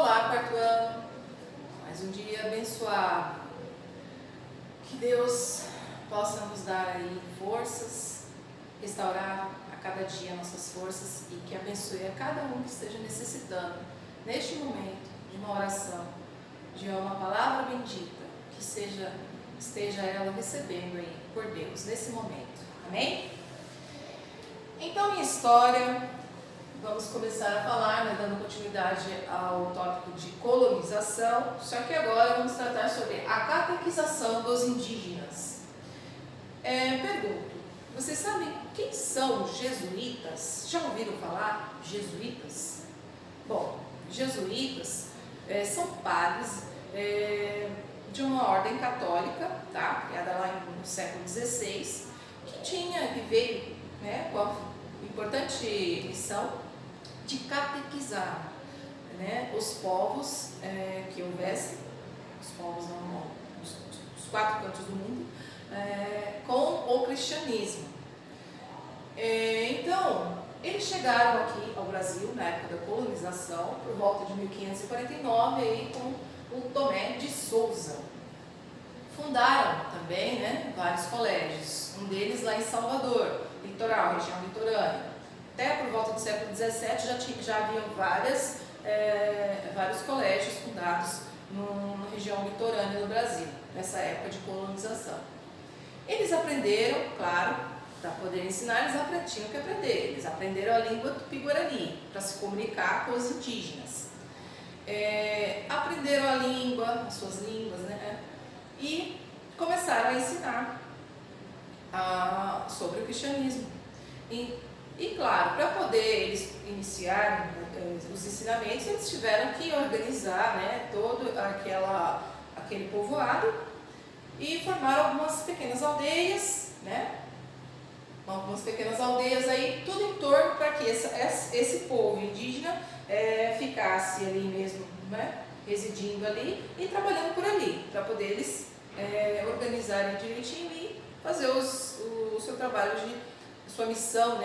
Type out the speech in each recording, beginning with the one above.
Olá, quarto ano, mais um dia abençoado. Que Deus possa nos dar aí forças, restaurar a cada dia nossas forças e que abençoe a cada um que esteja necessitando, neste momento, de uma oração, de uma palavra bendita, que esteja ela recebendo aí por Deus, nesse momento. Amém? Então, minha história... Vamos começar a falar, dando continuidade ao tópico de colonização, só que agora vamos tratar sobre a catequização dos indígenas. Pergunto, vocês sabem quem são os jesuítas? Já ouviram falar jesuítas? Bom, jesuítas são padres de uma ordem católica, tá? Criada lá no século XVI, que veio com a importante missão de catequizar os povos que houvessem, os povos dos quatro cantos do mundo, com o cristianismo. Então, eles chegaram aqui ao Brasil na época da colonização, por volta de 1549, aí, com o Tomé de Souza. Fundaram também vários colégios, um deles lá em Salvador, litoral, região litorânea. Até por volta do século XVII já haviam vários colégios fundados na região litorânea do Brasil, nessa época de colonização. Eles aprenderam, claro, para poder ensinar, eles tinham que aprender. Eles aprenderam a língua tupi-guarani para se comunicar com os indígenas. Aprenderam a língua, as suas línguas, e começaram a ensinar sobre o cristianismo. E claro, para poder eles iniciarem os ensinamentos, eles tiveram que organizar todo aquele povoado e formaram algumas pequenas aldeias, aí, tudo em torno para que esse povo indígena ficasse ali mesmo, residindo ali e trabalhando por ali, para poder eles organizarem direitinho e fazer o seu trabalho sua missão,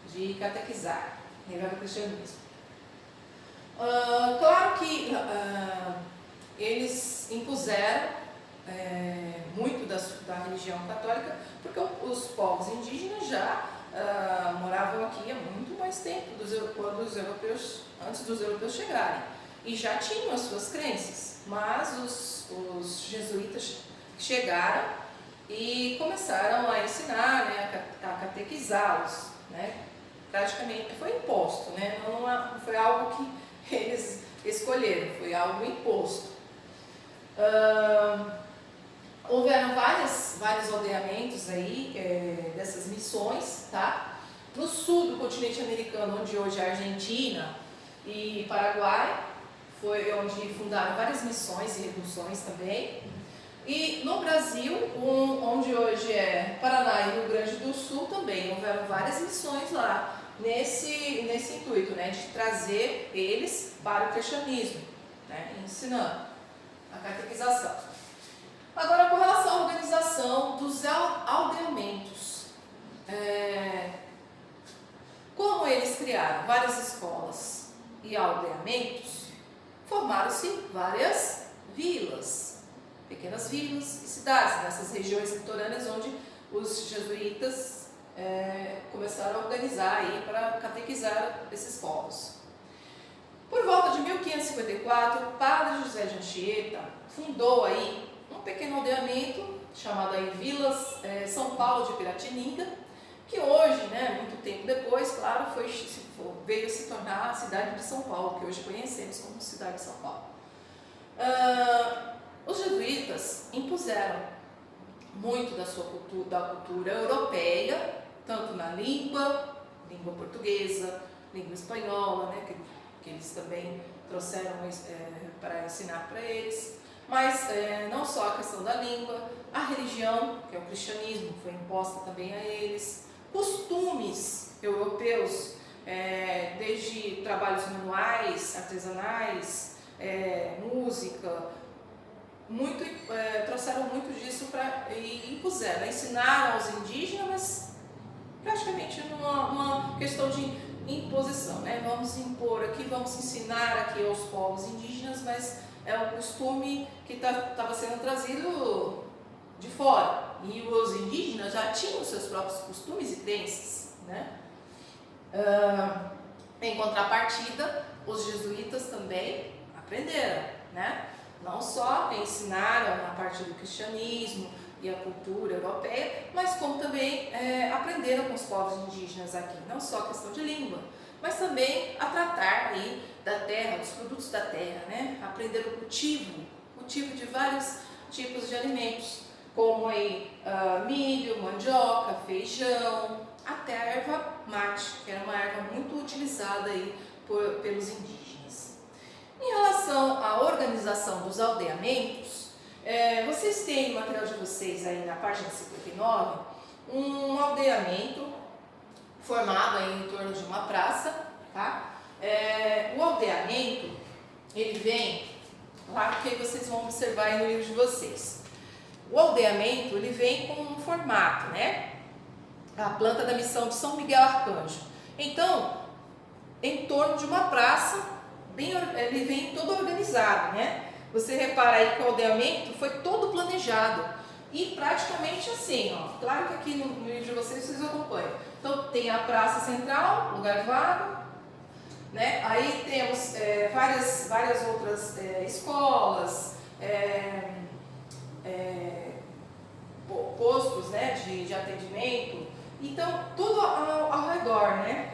de catequizar, levar o cristianismo. Claro que eles impuseram muito da religião católica, porque os povos indígenas já moravam aqui há muito mais tempo, antes dos europeus chegarem, e já tinham as suas crenças, mas os jesuítas chegaram e começaram a ensinar, a catequizá-los, praticamente foi imposto, não foi algo que eles escolheram, foi algo imposto. Houveram vários aldeamentos aí dessas missões, tá? No sul do continente americano, onde hoje é a Argentina e Paraguai, foi onde fundaram várias missões e reduções também. E no Brasil, onde hoje é Paraná e Rio Grande do Sul, também houveram várias missões lá, nesse intuito, de trazer eles para o cristianismo, ensinando a catequização. Agora, com relação à organização dos aldeamentos, como eles criaram várias escolas e aldeamentos, formaram-se várias vilas, pequenas vilas e cidades, nessas regiões litorâneas onde os jesuítas começaram a organizar aí para catequizar esses povos. Por volta de 1554, o padre José de Anchieta fundou aí um pequeno aldeamento chamado aí Vilas São Paulo de Piratininga, que hoje, muito tempo depois, claro, veio se tornar a cidade de São Paulo, que hoje conhecemos como cidade de São Paulo. Os jesuítas impuseram muito da cultura europeia, tanto na língua portuguesa, língua espanhola, que eles também trouxeram para ensinar para eles, mas não só a questão da língua, a religião, que é o cristianismo, foi imposta também a eles, costumes europeus, desde trabalhos manuais, artesanais, música, trouxeram muito disso e impuseram, ensinaram aos indígenas, mas praticamente numa questão de imposição, né? Vamos impor aqui, vamos ensinar aqui aos povos indígenas, mas é um costume que estava sendo trazido de fora. E os indígenas já tinham seus próprios costumes e crenças, né? Em contrapartida, os jesuítas também aprenderam, né? Não só ensinaram a partir do cristianismo e a cultura europeia, mas como também aprenderam com os povos indígenas aqui, não só a questão de língua, mas também a tratar aí da terra, dos produtos da terra, né? Aprenderam o cultivo de vários tipos de alimentos, como aí milho, mandioca, feijão, até a erva mate, que era uma erva muito utilizada aí pelos indígenas. Em relação à organização dos aldeamentos, vocês têm no material de vocês aí na página 59 um aldeamento formado aí em torno de uma praça, tá? O aldeamento, ele vem lá, porque vocês vão observar aí no livro de vocês. O aldeamento, ele vem com um formato, né? A planta da missão de São Miguel Arcanjo. Então, em torno de uma praça, ele vem todo organizado, né? Você repara aí que o aldeamento foi todo planejado e praticamente assim, ó. Claro que aqui no livro de vocês acompanham. Então, tem a praça central, lugar vago, né? Aí temos várias outras escolas, postos, né, de atendimento. Então, tudo ao redor, né,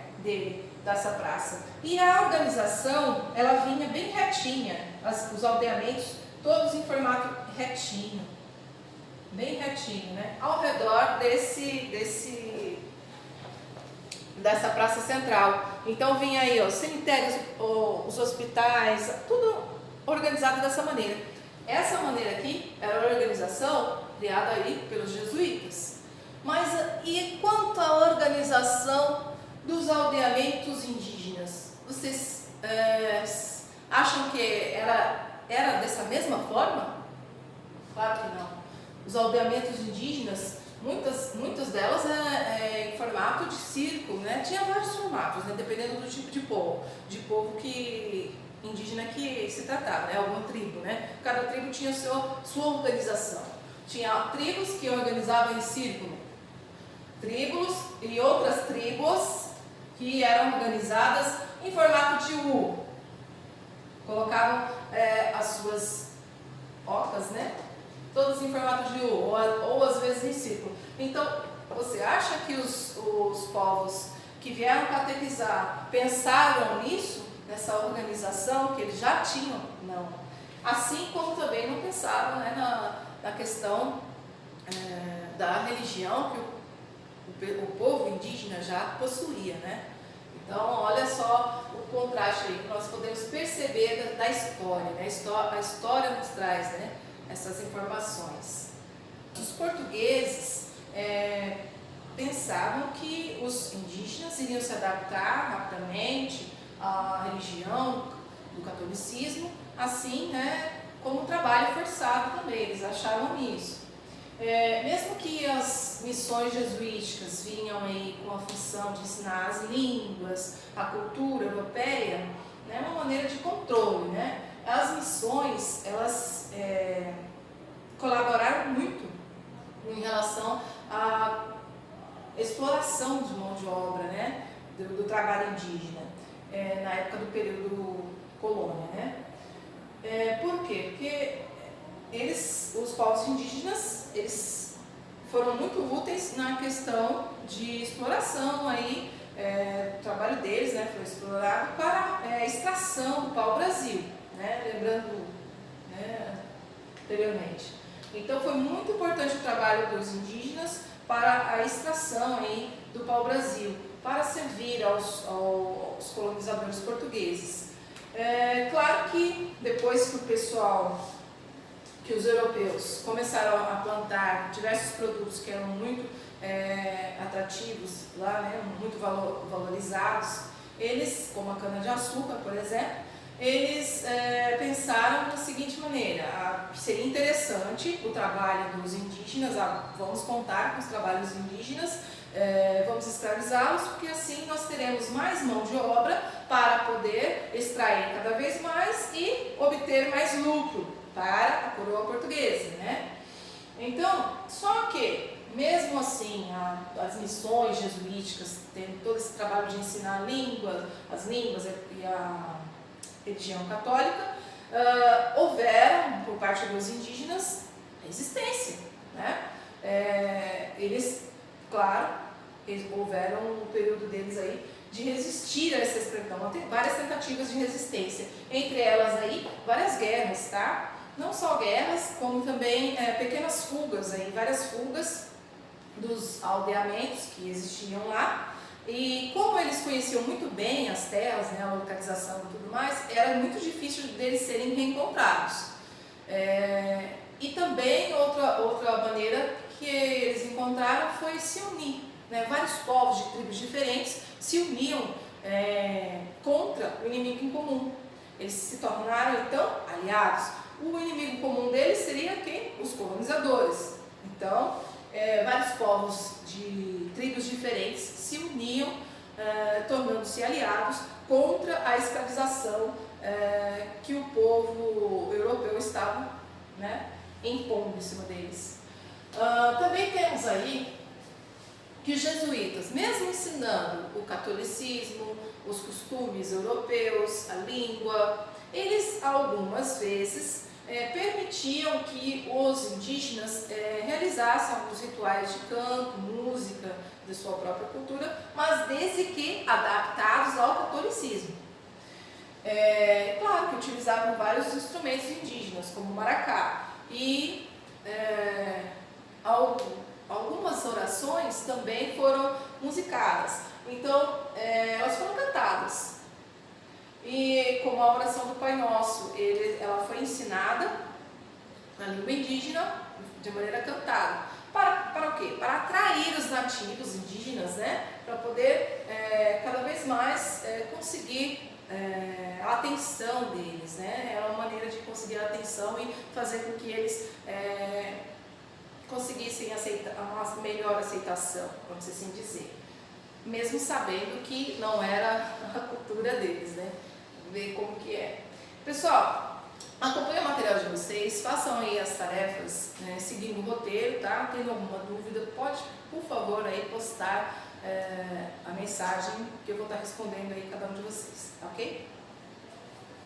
dessa praça. E a organização, ela vinha bem retinha, os aldeamentos, todos em formato retinho, bem retinho, né, ao redor dessa praça central. Então, vinha aí os cemitérios, os hospitais, tudo organizado dessa maneira. Essa maneira aqui era a organização criada aí pelos jesuítas. Mas e quanto à organização dos aldeamentos indígenas? Vocês acham que era dessa mesma forma? Claro que não. Os aldeamentos indígenas, muitas delas em formato de círculo, né? Tinha vários formatos, né? Dependendo do tipo de povo indígena que se tratava, né? Alguma tribo, né? Cada tribo tinha sua organização. Tinha tribos que organizavam em círculo, tribos e outras tribos que eram organizadas em formato de U. Colocavam as suas ocas, né? Todas em formato de U, ou às vezes em círculo. Então, você acha que os povos que vieram catequizar pensaram nisso, nessa organização que eles já tinham? Não. Assim como também não pensaram, né, na questão da religião que o povo indígena já possuía, né? Então, olha só o contraste aí que nós podemos perceber da história, né? A história nos traz, né, essas informações. Os portugueses pensavam que os indígenas iriam se adaptar rapidamente à religião do catolicismo, assim, né, como um trabalho forçado também, eles achavam isso. Mesmo que as missões jesuíticas vinham aí com a função de ensinar as línguas, a cultura europeia, né, uma maneira de controle, né? As missões, elas colaboraram muito em relação à exploração de mão de obra, né, do trabalho indígena, na época do período colônia, né? Por quê? Porque os povos indígenas, eles foram muito úteis na questão de exploração aí, o trabalho deles, né, foi explorado para a extração do pau-brasil, né, lembrando, né, anteriormente. Então foi muito importante o trabalho dos indígenas para a extração aí do pau-brasil, para servir aos colonizadores portugueses. Claro que depois que os europeus começaram a plantar diversos produtos que eram muito atrativos lá, né, muito valorizados, eles, como a cana-de-açúcar, por exemplo, eles pensaram da seguinte maneira: seria interessante o trabalho dos indígenas, vamos contar com os trabalhos indígenas vamos escravizá-los, porque assim nós teremos mais mão de obra para poder extrair cada vez mais e obter mais lucro para a coroa portuguesa, né? Então, só que, mesmo assim, as missões jesuíticas, tendo todo esse trabalho de ensinar as línguas e a religião católica, houveram, por parte dos indígenas, resistência, né? Eles, claro, houveram um período deles aí de resistir a essa escravidão, tem várias tentativas de resistência, entre elas aí várias guerras, tá? Não só guerras, como também pequenas fugas, aí, várias fugas dos aldeamentos que existiam lá. E como eles conheciam muito bem as terras, né, a localização e tudo mais, era muito difícil deles serem reencontrados. E também outra maneira que eles encontraram foi se unir, né? Vários povos de tribos diferentes se uniam contra o inimigo em comum. Eles se tornaram então aliados. O inimigo comum deles seria quem? Os colonizadores. Então, vários povos de tribos diferentes se uniam, tornando-se aliados contra a escravização que o povo europeu estava, né, impondo em cima deles. Também temos aí que os jesuítas, mesmo ensinando o catolicismo, os costumes europeus, a língua, eles algumas vezes permitiam que os indígenas realizassem alguns rituais de canto, música, de sua própria cultura, mas desde que adaptados ao catolicismo. Claro que utilizavam vários instrumentos indígenas, como o maracá, e algumas orações também foram musicadas, então elas foram cantadas. E como a oração do Pai Nosso, ela foi ensinada na língua indígena de maneira cantada. Para o quê? Para atrair os nativos indígenas, né? Para poder cada vez mais conseguir a atenção deles, né? Era uma maneira de conseguir a atenção e fazer com que eles conseguissem uma melhor aceitação, vamos assim dizer. Mesmo sabendo que não era a cultura deles, né? Ver como que é. Pessoal, acompanhe o material de vocês, façam aí as tarefas, né, seguindo o roteiro, tá? Tendo alguma dúvida, pode, por favor, aí postar a mensagem que eu vou estar respondendo aí cada um de vocês, tá ok?